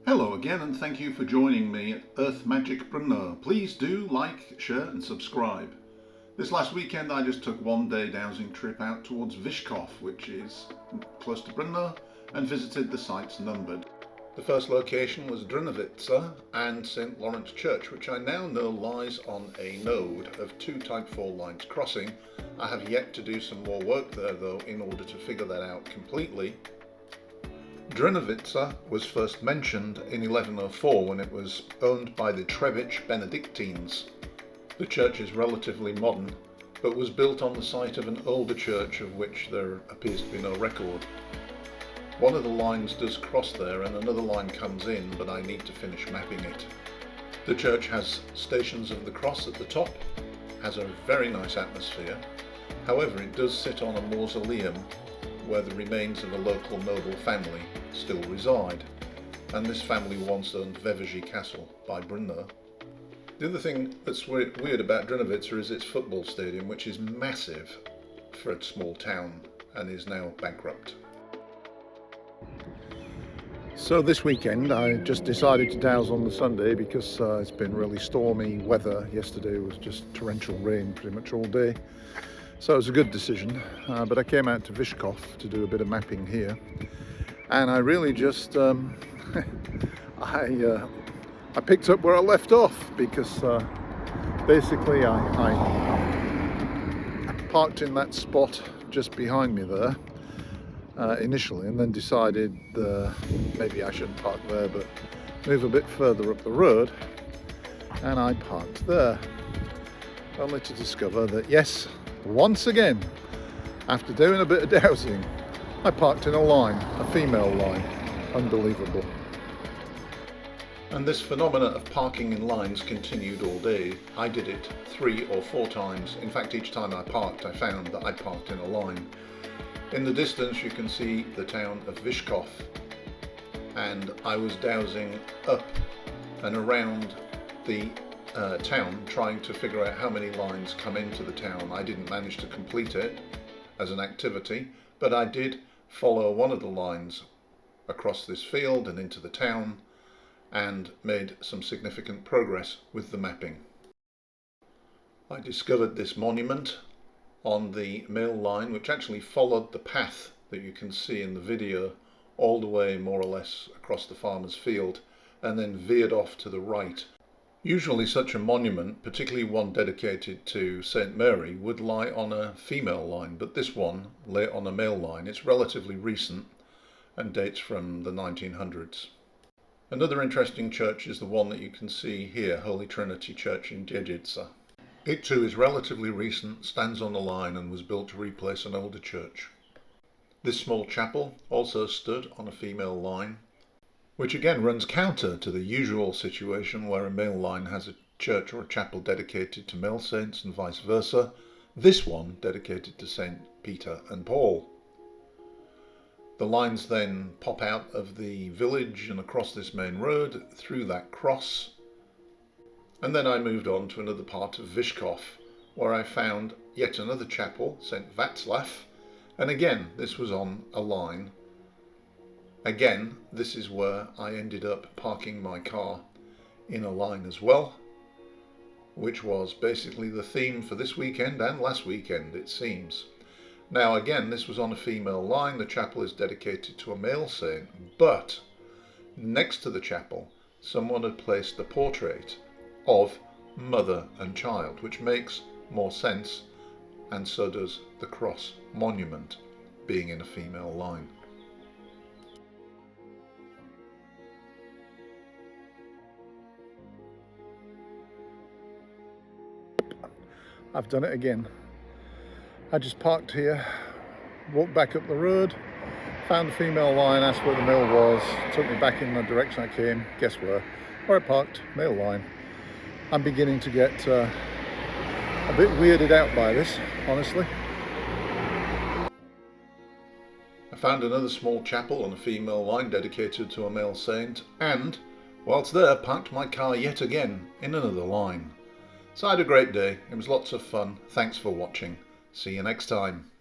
Hello again, and thank you for joining me at Earth Magic Brno. Please do like, share and subscribe. This last weekend I just took one day dowsing trip out towards Vyskov, which is close to Brno, and visited the sites numbered. The first location was Drnovice and St. Lawrence Church, which I now know lies on a node of two Type 4 lines crossing. I have yet to do some more work there though in order to figure that out completely. Drnovice was first mentioned in 1104 when it was owned by the Trevic Benedictines. The church is relatively modern, but was built on the site of an older church of which there appears to be no record. One of the lines does cross there and another line comes in, but I need to finish mapping it. The church has Stations of the Cross at the top, has a very nice atmosphere. However, it does sit on a mausoleum where the remains of a local noble family still reside, and this family once owned Veveži Castle by Brno. The other thing that's weird about Drnovice is its football stadium, which is massive for a small town and is now bankrupt. So this weekend I just decided to douse on the Sunday because it's been really stormy weather. Yesterday was just torrential rain pretty much all day. So it was a good decision, but I came out to Vyskov to do a bit of mapping here, and I really just I picked up where I left off because basically I parked in that spot just behind me there initially, and then decided maybe I shouldn't park there but move a bit further up the road, and I parked there, only to discover that yes, once again, after doing a bit of dowsing, I parked in a line, a female line. Unbelievable. And this phenomena of parking in lines continued all day. I did it 3 or 4 times. In fact, each time I parked, I found that I parked in a line. In the distance, you can see the town of Vyskov, and I was dowsing up and around the town, trying to figure out how many lines come into the town. I didn't manage to complete it as an activity, but I did follow one of the lines across this field and into the town, and made some significant progress with the mapping. I discovered this monument on the male line, which actually followed the path that you can see in the video all the way more or less across the farmer's field, and then veered off to the right. Usually such a monument, particularly one dedicated to St. Mary, would lie on a female line, but this one lay on a male line. It's relatively recent and dates from the 1900s. Another interesting church is the one that you can see here, Holy Trinity Church in Dedice. It too is relatively recent, stands on a line, and was built to replace an older church. This small chapel also stood on a female line, which again runs counter to the usual situation where a male line has a church or a chapel dedicated to male saints and vice versa. This one dedicated to Saint Peter and Paul. The lines then pop out of the village and across this main road through that cross, and then I moved on to another part of Vyskov where I found yet another chapel, St. Václav, and again this was on a line. Again, this is where I ended up parking my car in a line as well, which was basically the theme for this weekend and last weekend, it seems. Now again, this was on a female line. The chapel is dedicated to a male saint, but next to the chapel, someone had placed the portrait of mother and child, which makes more sense, and so does the cross monument being in a female line. I've done it again. I just parked here, walked back up the road, found the female line, asked where the male was, took me back in the direction I came. Guess where? Where I parked, male line. I'm beginning to get a bit weirded out by this, honestly. I found another small chapel on a female line dedicated to a male saint, and whilst there, parked my car yet again in another line. So I had a great day. It was lots of fun. Thanks for watching. See you next time.